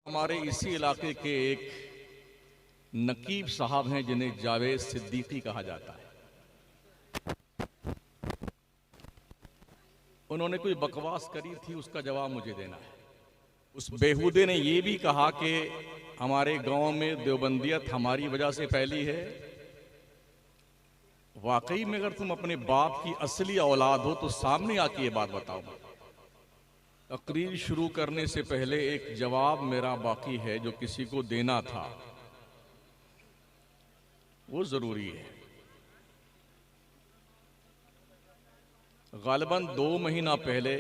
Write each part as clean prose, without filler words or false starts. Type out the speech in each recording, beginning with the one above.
हमारे इसी इलाके के एक नकीब साहब हैं जिन्हें जावेद सिद्दीकी कहा जाता है। उन्होंने कोई बकवास करी थी, उसका जवाब मुझे देना है। उस बेहूदे ने यह भी कहा कि हमारे गांव में देवबंदियत हमारी वजह से फैली है। वाकई में अगर तुम अपने बाप की असली औलाद हो तो सामने आके ये बात बताओ। तकरीर शुरू करने से पहले एक जवाब मेरा बाकी है जो किसी को देना था, वो जरूरी है। गालिबन 2 महीना पहले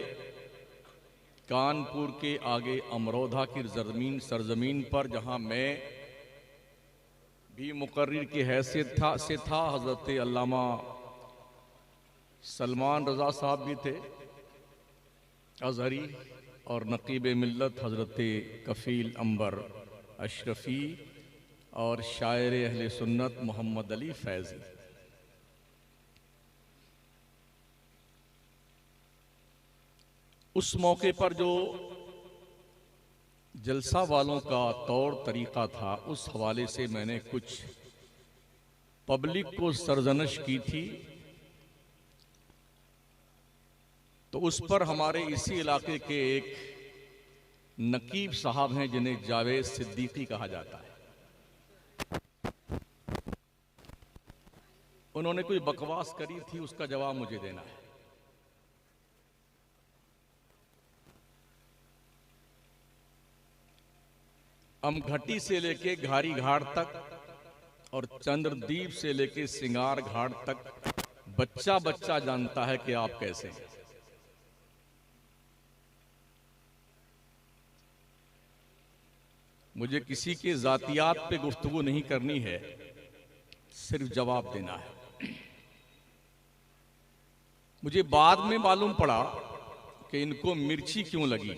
कानपुर के आगे अमरोधा की सरजमीन पर, जहां मैं भी मुकर्रिर की हैसियत से था, हजरत अल्लामा सलमान रजा साहब भी थे अजहरी, और नकीब मिल्लत हजरत कफील अंबर अशरफी और शायर अहले सुन्नत मोहम्मद अली फैजी। उस मौके पर जो जलसा वालों का तौर तरीका था, उस हवाले से मैंने कुछ पब्लिक को सरजनश की थी। तो उस पर हमारे इसी इलाके के एक नकीब साहब हैं जिन्हें जावेद सिद्दीकी कहा जाता है। उन्होंने कोई बकवास करी थी, उसका जवाब मुझे देना है। अमघटी से लेके घारी घाट तक और चंद्रदीप से लेके सिंगार घाट तक बच्चा बच्चा जानता है कि आप कैसे हैं। मुझे किसी के जातियात पे गुफ्तगू नहीं करनी है, सिर्फ जवाब देना है। मुझे बाद में मालूम पड़ा कि इनको मिर्ची क्यों लगी।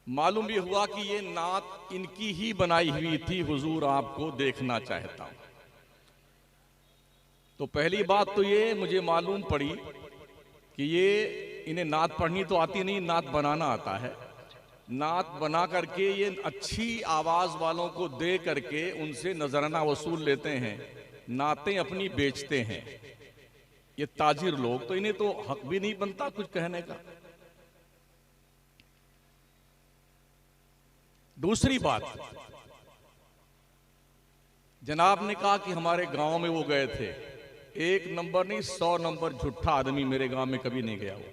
मालूम ये हुआ कि ये नात इनकी ही बनाई हुई थी, हुजूर आपको देखना चाहता हूं। तो पहली बात तो ये मुझे मालूम पड़ी कि ये इन्हें नात पढ़नी तो आती नहीं, नात बनाना आता है। नात बना करके ये अच्छी आवाज वालों को दे करके उनसे नजराना वसूल लेते हैं, नातें अपनी बेचते हैं। ये ताजिर लोग, तो इन्हें तो हक भी नहीं बनता कुछ कहने का। दूसरी बात, जनाब ने कहा कि हमारे गांव में वो गए थे। 1 नंबर नहीं 100 नंबर झूठा आदमी मेरे गांव में कभी नहीं गया, वो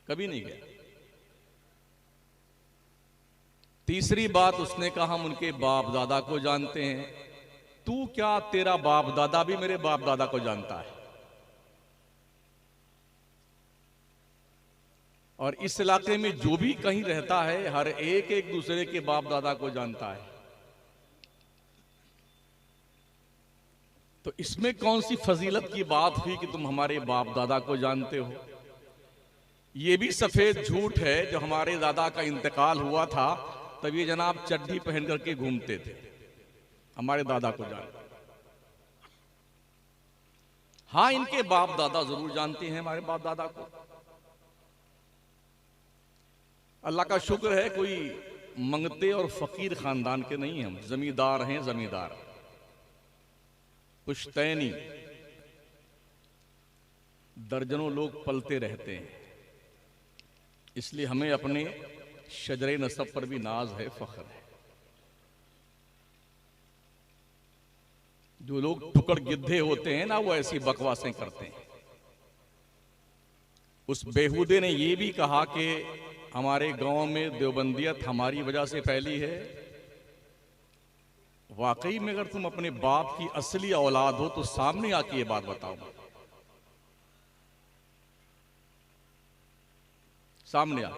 कभी नहीं गया। तीसरी बात, उसने कहा हम उनके बाप दादा को जानते हैं। तू क्या, तेरा बाप दादा भी मेरे बाप दादा को जानता है। और इस इलाके में जो भी कहीं रहता है, हर एक एक दूसरे के बाप दादा को जानता है। तो इसमें कौन सी फजीलत की बात हुई कि तुम हमारे बाप दादा को जानते हो। यह भी सफेद झूठ है। जो हमारे दादा का इंतकाल हुआ था तब ये जनाब चड्ढी पहन करके घूमते थे, हमारे दादा को जानते। हाँ, इनके बाप दादा जरूर जानते हैं हमारे बाप दादा को। अल्लाह का शुक्र है कोई मंगते और फकीर खानदान के नहीं, हम जमींदार हैं, जमींदार पुश्तैनी। दर्जनों लोग पलते रहते हैं, इसलिए हमें अपने शजरे नसब पर भी नाज है, फख्र है। जो लोग टुकड़ गिद्धे होते हैं ना, वो ऐसी बकवासें करते हैं। उस बेहूदे ने यह भी कहा कि हमारे गांव में देवबंदियत हमारी वजह से फैली है। वाकई में अगर तुम अपने बाप की असली औलाद हो तो सामने आके ये बात बताओ, सामने आ।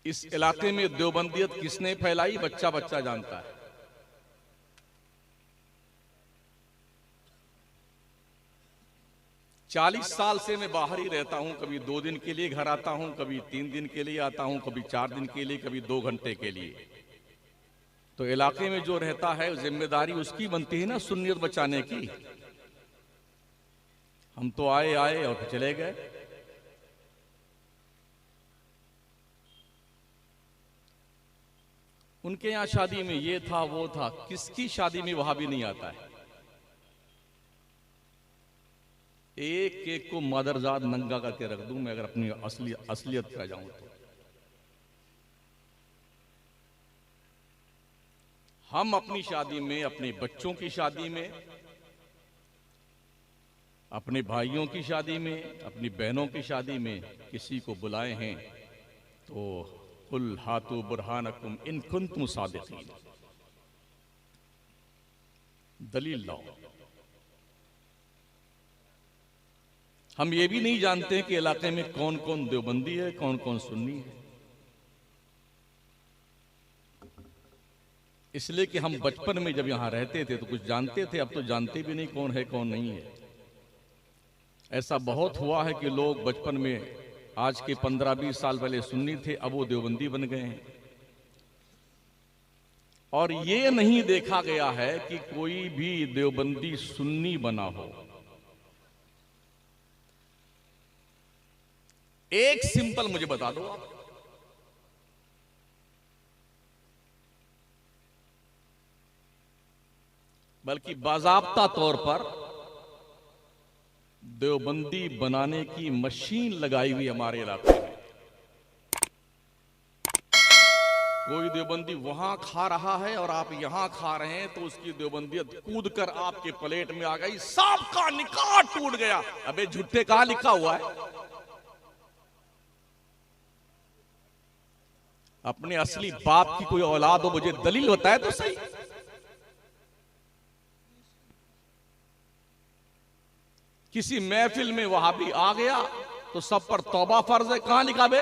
इस इलाके में देवबंदियत किसने फैलाई, बच्चा बच्चा जानता है। चालीस साल से मैं बाहर ही रहता हूं। कभी 2 दिन के लिए घर आता हूं, कभी 3 दिन के लिए आता हूं, कभी 4 दिन के लिए, कभी 2 घंटे के लिए। तो इलाके में जो रहता है जिम्मेदारी उसकी बनती है ना, सुन्नियत बचाने की। हम तो आए और चले गए। उनके यहाँ शादी में ये था वो था, किसकी शादी में वहां भी नहीं आता है। एक एक को मदरजाद नंगा करके रख दूं मैं अगर अपनी असलियत पे जाऊं तो। हम अपनी शादी में, अपने बच्चों की शादी में, अपने भाइयों की शादी में, अपनी बहनों की शादी में किसी को बुलाए हैं तो कुल हाथू बुरहानकुम इन कुंतुम सादिकीन, दलील लाओ। हम ये भी नहीं जानते कि इलाके में कौन कौन देवबंदी है, कौन कौन सुन्नी है, इसलिए कि हम बचपन में जब यहां रहते थे तो कुछ जानते थे, अब तो जानते भी नहीं कौन है कौन नहीं है। ऐसा बहुत हुआ है कि लोग बचपन में, आज के 15-20 साल पहले सुन्नी थे, अब वो देवबंदी बन गए हैं। और ये नहीं देखा गया है कि कोई भी देवबंदी सुन्नी बना हो। एक सिंपल मुझे बता दो आप, बल्कि बाज़ाब्ता तौर पर देवबंदी बनाने की मशीन लगाई हुई हमारे इलाके में। कोई देवबंदी वहां खा रहा है और आप यहां खा रहे हैं तो उसकी देवबंदियत कूद कर आपके प्लेट में आ गई, सबका निकाह टूट गया। अबे झूठे कहां लिखा हुआ है? अपने असली बाप की कोई औलाद हो, मुझे दलील बताए तो सही। किसी महफिल में वहाबी आ गया तो सब पर तौबा फर्ज है, कहां लिखा बे?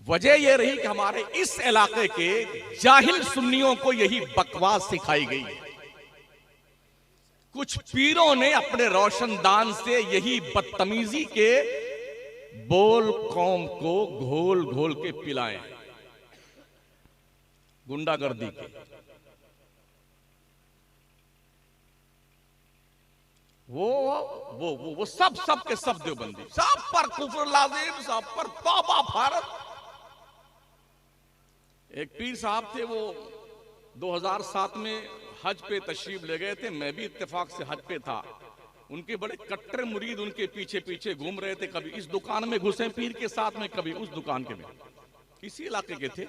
वजह यह रही कि हमारे इस इलाके के जाहिल सुन्नियों को यही बकवास सिखाई गई है। कुछ पीरों ने अपने रोशनदान से यही बदतमीजी के बोल कौम को घोल घोल के पिलाए, गुंडागर्दी के। वो सब के सब देवबंदी, सब पर कुफ्र लाजिम, सब पर तौबा फर्ज। एक पीर साहब थे, वो 2007 में हज पे तशरीफ ले गए थे, मैं भी इत्तेफाक से हज पे था। उनके बड़े कट्टर मुरीद उनके पीछे पीछे घूम रहे थे, कभी इस दुकान में घुसे पीर के साथ में, कभी उस दुकान के में, इसी इलाके के थे।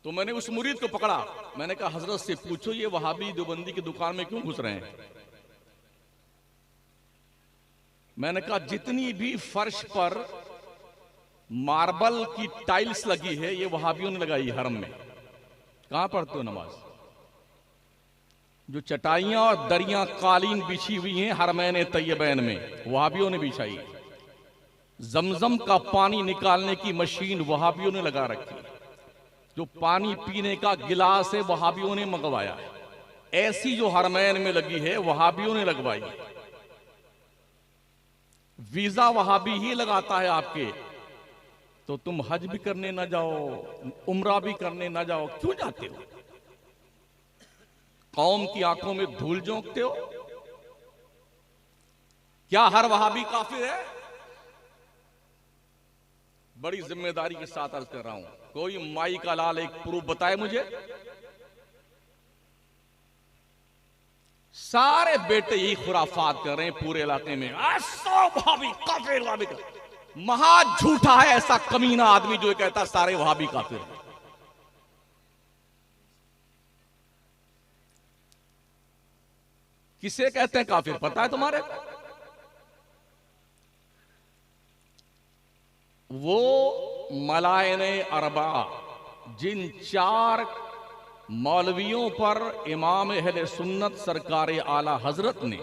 तो मैंने उस मुरीद को पकड़ा, मैंने कहा हजरत से पूछो ये वहाबी देवबंदी की दुकान में क्यों घुस रहे हैं? मैंने कहा जितनी भी फर्श पर मार्बल की टाइल्स लगी है ये वहाबियों ने लगाई हरम में। कहां पढ़ते हो नमाज? जो चटाइयां और दरियां कालीन बिछी हुई हैं हरमैन तैयबैन में, वहाबियों ने बिछाई। जमजम का पानी निकालने की मशीन वहाबियों ने लगा रखी। जो पानी पीने का गिलास है वहाबियों ने मंगवाया। ऐसी जो हरमैन में लगी है वहाबियों ने लगवाई। वीजा वहाबी ही लगाता है आपके, तो तुम हज भी करने ना जाओ, उम्रा भी करने ना जाओ, क्यों जाते हो? कौम की आंखों में धूल झोंकते हो? क्या हर वहाबी काफिर है? बड़ी जिम्मेदारी के साथ अर्ज कर रहा हूं, कोई माई का लाल एक प्रूफ बताए मुझे। सारे बेटे यही खुराफात कर रहे हैं पूरे इलाके में, वहाबी काफिर, वहाबी काफिर। महा झूठा है ऐसा कमीना आदमी जो कहता सारे वहाबी काफिर हैं। किसे कहते हैं काफिर पता है तुम्हारे? वो मलायने अरबा, जिन 4 मौलवियों पर इमाम अहले सुन्नत सरकार आला हजरत ने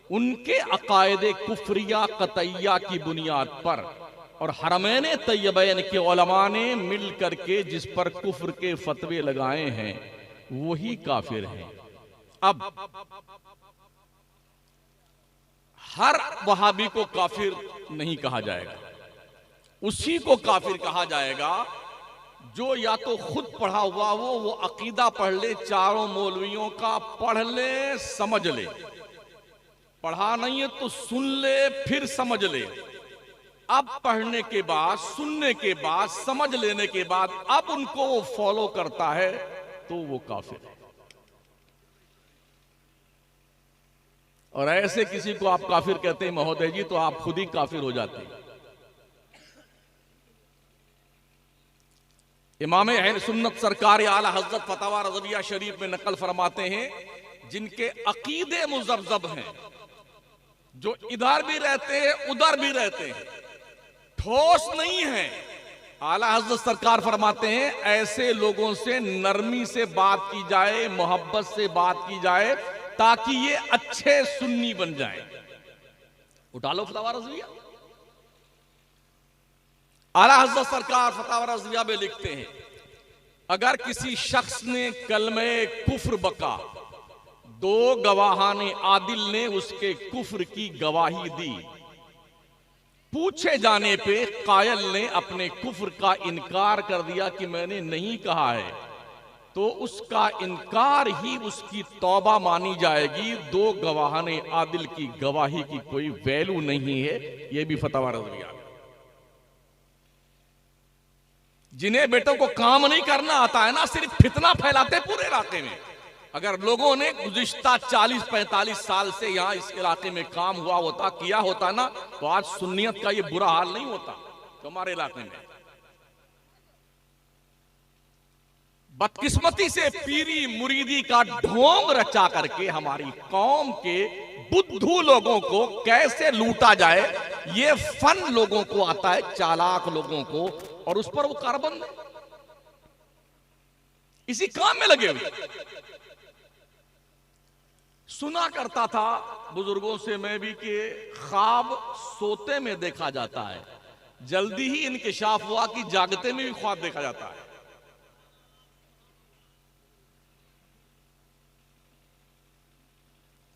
उनके अकायदे कुफरिया कतैया की बुनियाद पर और हरमैन तैयबैन के उलमा ने मिल करके जिस पर कुफ्र के फतवे लगाए हैं वही काफिर हैं। अब हर वहाबी को काफिर नहीं कहा जाएगा, उसी को काफिर कहा जाएगा जो या तो खुद पढ़ा हुआ वो अकीदा पढ़ ले, चारों मौलवियों का पढ़ ले, समझ ले। पढ़ा नहीं है तो सुन ले फिर समझ ले। अब पढ़ने के बाद, सुनने के बाद, समझ लेने के बाद अब उनको वो फॉलो करता है तो वो काफिर है। और ऐसे किसी को आप काफिर कहते हैं महोदय जी, तो आप खुद ही काफिर हो जाते हैं। इमाम अहले सुन्नत सरकार आला हजरत फतवा रज़विया शरीफ में नकल फरमाते हैं, जिनके अकीदे मुज़ब्ज़ब हैं, जो इधर भी रहते हैं उधर भी रहते हैं, ठोस नहीं है, आला हजरत सरकार फरमाते हैं ऐसे लोगों से नरमी से बात की जाए, मोहब्बत से बात की जाए, ताकि ये अच्छे सुन्नी बन जाए। उठा लो फतवा रज़विया। आला हज़रत सरकार फतवा रज़विया में लिखते हैं, अगर किसी शख्स ने कलमे कुफ्र बका, दो गवाहाने आदिल ने उसके कुफ्र की गवाही दी, पूछे जाने पे कायल ने अपने कुफ्र का इनकार कर दिया कि मैंने नहीं कहा है, तो उसका इनकार ही उसकी तौबा मानी जाएगी। दो गवाहाने आदिल की गवाही की कोई वैल्यू नहीं है। यह भी फतवा रज़विया। जिन्हें बेटों को काम नहीं करना आता है ना, सिर्फ फितना फैलाते पूरे इलाके में। अगर लोगों ने गुज़िश्ता 40-45 साल से यहां इस इलाके में काम हुआ होता, किया होता ना, तो आज सुन्नियत का ये बुरा हाल नहीं होता तो हमारे इलाके में। बदकिस्मती से पीरी मुरीदी का ढोंग रचा करके हमारी कौम के बुद्धू लोगों को कैसे लूटा जाए, ये फन लोगों को आता है, चालाक लोगों को, और उस पर वो कारबंद इसी काम में लगे हुए। सुना करता था बुजुर्गों से मैं भी कि ख्वाब सोते में देखा जाता है, जल्दी ही इंकिशाफ हुआ कि जागते में भी ख्वाब देखा जाता है।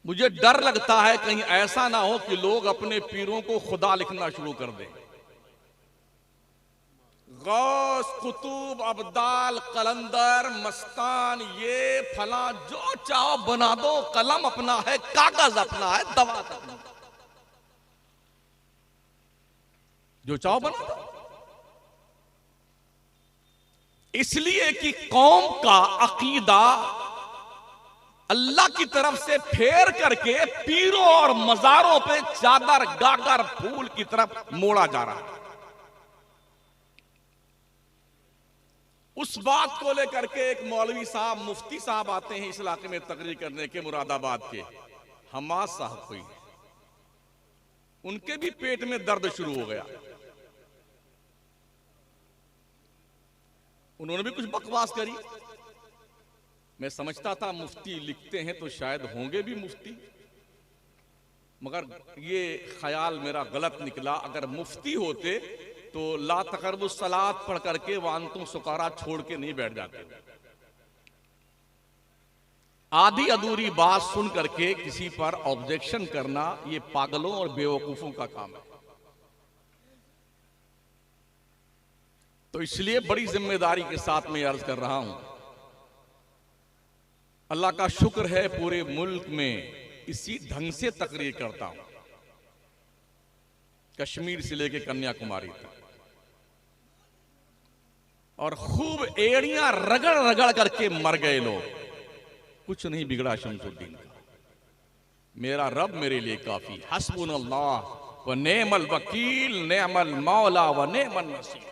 मुझे डर लगता है कहीं ऐसा ना हो कि लोग अपने पीरों को खुदा लिखना शुरू कर दें। गौस, कुतुब, अब्दाल, कलंदर, मस्तान, ये फला जो चाहो बना दो, कलम अपना है, कागज अपना है, दवा अपना, जो चाहो बना दो। इसलिए कि कौम का अकीदा अल्लाह की तरफ से फेर करके पीरों और मजारों पे चादर गागर फूल की तरफ मोड़ा जा रहा है। उस बात को लेकर के एक मौलवी साहब, मुफ्ती साहब आते हैं इस इलाके में तकरीर करने के, मुरादाबाद के हमाद साहब कोई, उनके भी पेट में दर्द शुरू हो गया। उन्होंने भी कुछ बकवास करी। मैं समझता था मुफ्ती लिखते हैं तो शायद होंगे भी मुफ्ती, मगर ये ख्याल मेरा गलत निकला। अगर मुफ्ती होते तो ला तकरबुस सलात पढ़ करके वांतुम सुकारा छोड़ के नहीं बैठ जाते। आधी अधूरी बात सुन करके किसी पर ऑब्जेक्शन करना ये पागलों और बेवकूफों का काम है। तो इसलिए बड़ी जिम्मेदारी के साथ मैं अर्ज कर रहा हूं, अल्लाह का शुक्र है पूरे मुल्क में इसी ढंग से तकरीर करता हूं, कश्मीर से लेकर कन्याकुमारी तक, और खूब एड़ियां रगड़ रगड़ करके मर गए लोग। कुछ नहीं बिगड़ा शमसुद्दीन का। मेरा रब मेरे लिए काफी, हस्बुनल्लाह व नेमल वकील, नेमल मौला व नेमल नसीर।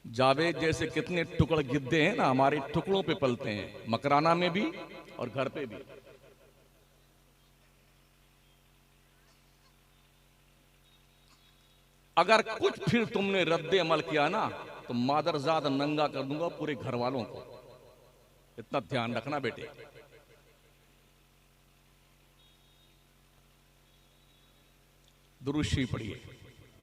जावेद जैसे कितने टुकड़ गिद्धे हैं ना, हमारे टुकड़ों पे पलते हैं, मकराना में भी और घर पे भी। अगर कुछ फिर तुमने रद्दे अमल किया ना तो मादरजाद नंगा कर दूंगा पूरे घर वालों को। इतना ध्यान रखना बेटे। दुरूद शरीफ पढ़िए।